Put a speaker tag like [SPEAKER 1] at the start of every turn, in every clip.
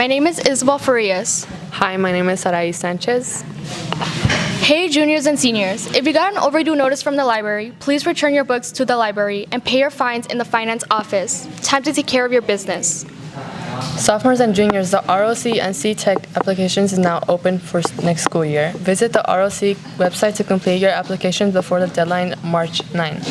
[SPEAKER 1] My name is Isabel Farias.
[SPEAKER 2] Hi, my name is Sarai Sanchez.
[SPEAKER 1] Hey juniors and seniors, if you got an overdue notice from the library, please return your books to the library and pay your fines in the finance office. Time to take care of your business.
[SPEAKER 2] Sophomores and juniors, the ROC and C-Tech applications is now open for next school year. Visit the ROC website to complete your applications before the deadline, March 9.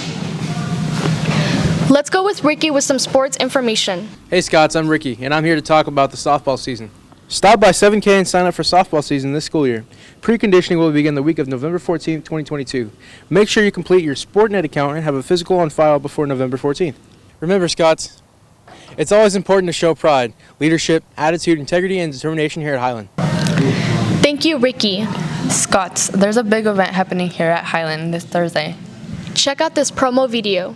[SPEAKER 1] Let's go with Ricky with some sports information.
[SPEAKER 3] Hey Scots, I'm Ricky, and I'm here to talk about the softball season. Stop by 7K and sign up for softball season this school year. Preconditioning will begin the week of November 14th, 2022. Make sure you complete your SportNet account and have a physical on file before November 14th. Remember, Scots, it's always important to show pride, leadership, attitude, integrity, and determination here at Highland.
[SPEAKER 1] Thank you, Ricky.
[SPEAKER 2] Scots, there's a big event happening here at Highland this Thursday.
[SPEAKER 1] Check out this promo video.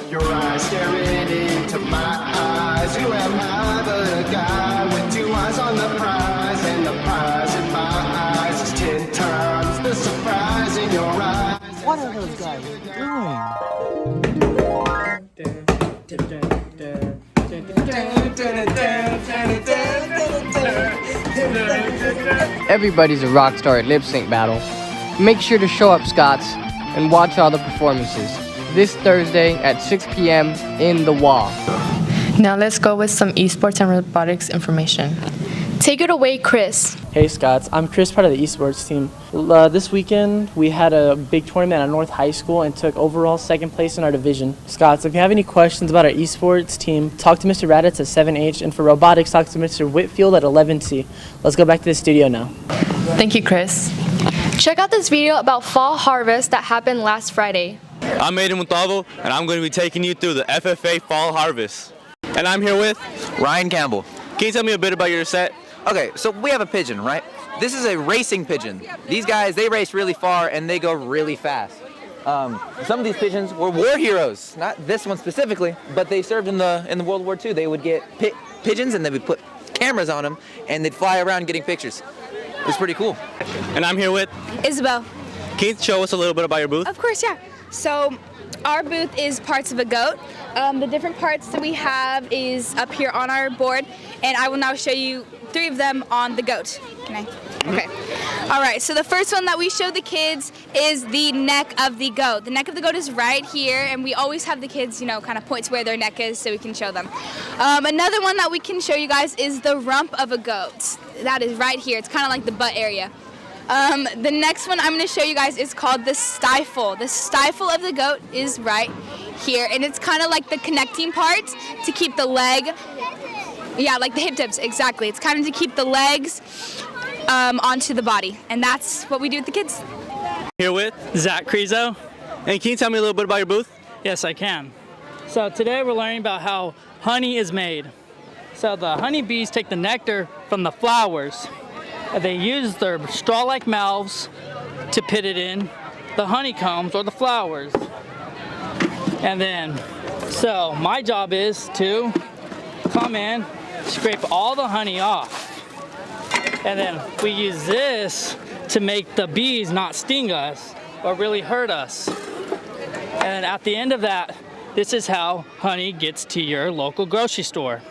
[SPEAKER 4] Your eyes staring into my eyes. Who am I but a guy with two eyes on the prize? And the prize in my eyes is 10 times the surprise in your eyes.
[SPEAKER 5] What are those guys doing? Everybody's a rock star at lip sync battle. Make sure to show up, Scots, and watch all the performances this Thursday at 6 p.m. in the wall.
[SPEAKER 2] Now let's go with some esports and robotics information.
[SPEAKER 1] Take it away, Chris.
[SPEAKER 6] Hey Scots, I'm Chris, part of the esports team. This weekend we had a big tournament at North High School and took overall second place in our division. Scots, if you have any questions about our esports team, talk to Mr. Raditz at 7H, and for robotics, talk to Mr. Whitfield at 11C. Let's go back to the studio now.
[SPEAKER 2] Thank you, Chris.
[SPEAKER 1] Check out this video about fall harvest that happened last Friday.
[SPEAKER 7] I'm Aiden Montalvo, and I'm going to be taking you through the FFA Fall Harvest. And I'm here with
[SPEAKER 8] Ryan Campbell.
[SPEAKER 7] Can you tell me a bit about your set?
[SPEAKER 8] Okay, so we have a pigeon, right? This is a racing pigeon. These guys, they race really far and they go really fast. Some of these pigeons were war heroes, not this one specifically, but they served in the World War II. They would get pigeons and they would put cameras on them and they'd fly around getting pictures. It was pretty cool.
[SPEAKER 7] And I'm here with
[SPEAKER 9] Isabel.
[SPEAKER 7] Can you show us a little bit about your booth?
[SPEAKER 9] Of course, yeah. So our booth is parts of a goat. The different parts that we have is up here on our board, and I will now show you 3 of them on the goat. Can I? Okay. All right, so the first one that we show the kids is the neck of the goat. The neck of the goat is right here, and we always have the kids, kind of point to where their neck is so we can show them. Another one that we can show you guys is the rump of a goat. That is right here. It's kind of like the butt area. The next one I'm going to show you guys is called the stifle. The stifle of the goat is right here, and it's kind of like the connecting part to keep the leg, like the hip dips, exactly. It's kind of to keep the legs onto the body, and that's what we do with the kids.
[SPEAKER 7] Here with
[SPEAKER 10] Zach Crezo.
[SPEAKER 7] And can you tell me a little bit about your booth?
[SPEAKER 10] Yes, I can. So today we're learning about how honey is made. So the honeybees take the nectar from the flowers. They use their straw-like mouths to put it in the honeycombs or the flowers. And then, so my job is to come in, scrape all the honey off. And then we use this to make the bees not sting us or really hurt us. And then at the end of that, this is how honey gets to your local grocery store.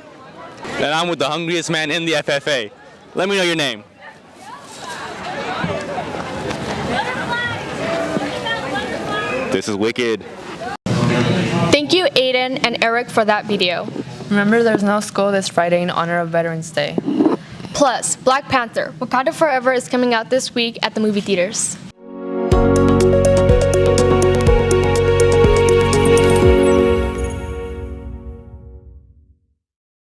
[SPEAKER 7] And I'm with the hungriest man in the FFA. Let me know your name. This is Wicked.
[SPEAKER 1] Thank you, Aiden and Eric, for that video.
[SPEAKER 2] Remember, there's no school this Friday in honor of Veterans Day.
[SPEAKER 1] Plus, Black Panther: Wakanda Forever is coming out this week at the movie theaters.